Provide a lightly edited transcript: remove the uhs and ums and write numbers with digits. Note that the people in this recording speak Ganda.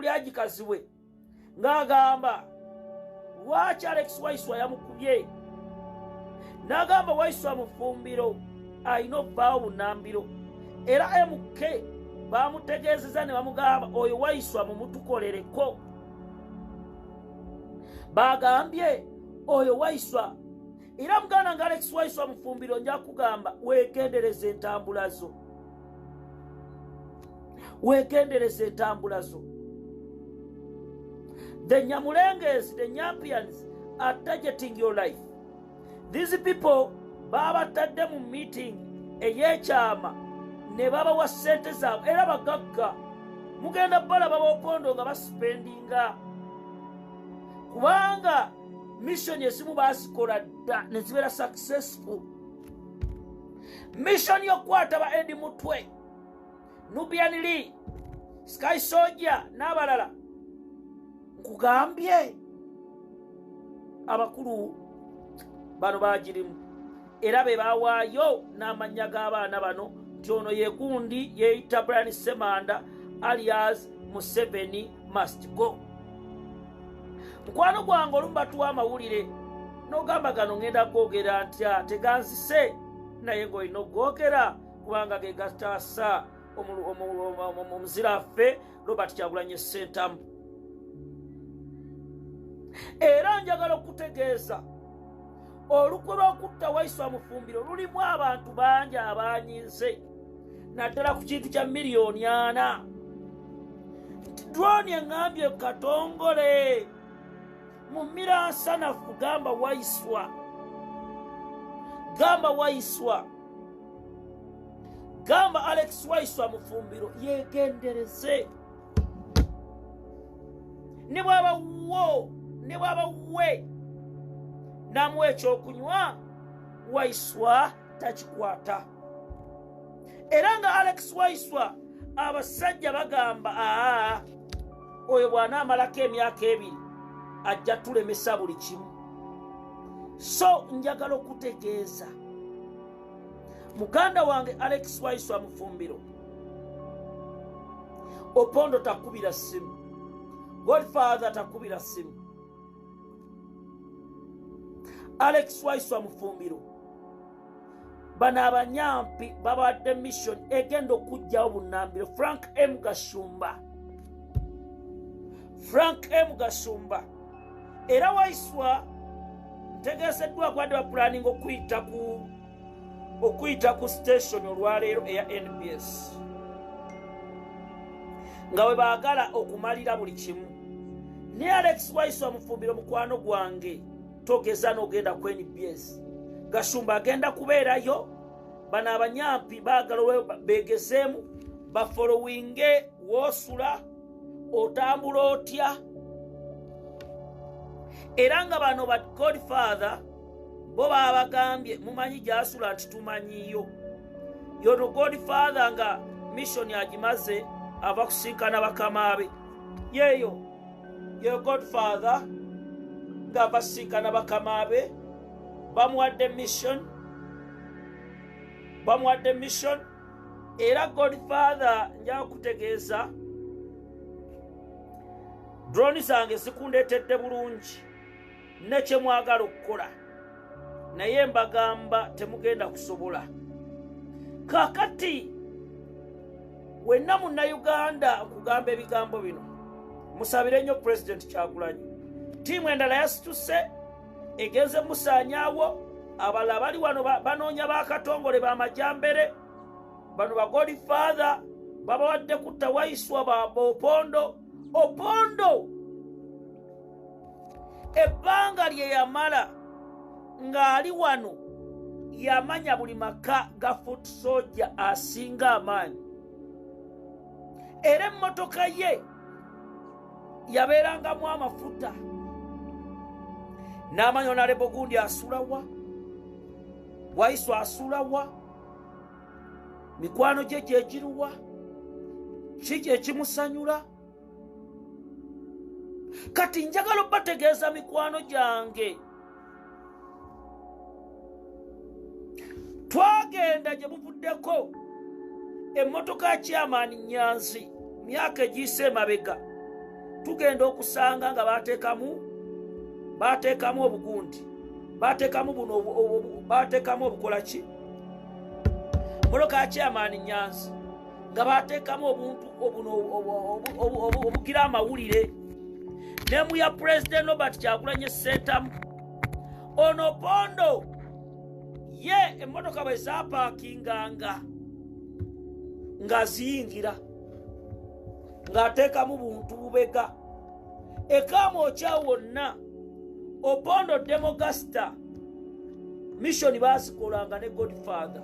kuli agikaziwe ng'agamba lwaki Alex waiswa yamukubye n'agamba waiswa Mufumbiro alina okuvaawo bunambiro era MK bamutegeezeza ne bamugamba oyo waiswa mumutukolereko bagambye oyo waiswa era muganda nga Alex waiswa Mufumbiro nja kugamba weegendereza entambula zo weegendereza entambula zo. The Nyamulenges, the Nyampians are targeting your life. These people baba tadde mu meeting ey'ekyama ne babawa ssente zaabwe era bagagga mugenda balaba b'opondo nga basipendinga kubanga mission esimu baasikola dda ne zibeera successful. Mission y'okukwata ba Edi Mutwe, Nubian Lee, Sky Soldier n'abalala nkugambye abakulu bano bagirimu era be bawaayo n'amannya g'abaana bano nti ono ye gundi yeeyita Brian Semanda alias Museveni must go. Mukwano gwange olumu batuwa amawulire n'ogamba gano ngenda googera ntya teganzise naye ng'olina okugogera kubanga ge gataasa omuziraffe Robert Kyagulanyi Ssentamu. Era njagala okutegeeza olukwe lw'okutta waiswa Mufumbiro lulimu abantu bangi abanyize naddala ku kintu kya miliyoni 4. Drone eŋŋambye katongole mumira nsanafu gamba waiswa gamba Alex waiswa Mufumbiro yeegendereze ne bwaba we namuwa ekyokunywa waiswa takikwata. Era nga Alex waiswa abasajja bagamba oyo bw'anaamalako emyaka 2 ajja tulemesa buli kimu. So njagala okutegeeza muganda wange Alex waiswa Mufumbiro opondo takubira simu, Godfather takubira simu. Alex waiswa Mufumbiro bano abanyampi babawadde mission egenda okujjawo bunambiro. Frank M. Gashumba era waiswa ntegeeseddwa kwadde ba planning okuyita ku station olwaleero eya NBS nga we baagala okumalira buli kimu. Ne Alex waiswa Mufumbiro mukwano gwange togeza n'ogenda ku NBS. Gashumba agenda kubeerayo bano abanyampi baagala beegezeemu bafolowinge w'osula otambula otya era nga bano ba Godfather bo babagambye mumanyi gy'asula nti tumanyiyo yono Godfather nga mission agimaze ava kusinkana bakama be yeyo Godfather nga basinkana bakama be bamuwadde mission era Godfather nja kutegeeza drone zange zikundeetedde bulungi ne kye mwagala okukola naye mbagamba temugenda kusobola. Kakati wenna Munnayuganda nkugamba ebigambo bino musabire nnyo President Kyagulanyi. Tiimu endala yasituse egenze musaanyaawo abalala bali wano banoonya bakatongole b'amajjambere bano ba Godfather babawadde kutta waiswa Opondo ebbanga lye yamala ng'ali wano yamanya buli maka ga foot soldier asinga amaanyi era emmotoka ye yabeerangamu amafuta n'amanya Honorable Gundi asulawa waiswa asulawa mikwano gye gyegiruwa kiki ekimusanyula. Kati njagala bategeeza mikwano gyange twagenda gye buvuddeko emmotoka ya Chairman Nyanzi myaka egiyise emabega tugenda okusanga nga bateekamu obugundi, bateekamu buno, bateekamu obukola ki moloka ya chairman Nyanzi, nga bateekamu obuntu obugira amawulire, nemu ya President Robert Kyagulanyi Ssentamu. Ono Pondo ye emmotoka bwe zaapakinganga nga ziyingira ng'ateekamu buntu bubega ekaamu okyawo wonna. Opondo Demogasta mission baasikolanga ne Godfather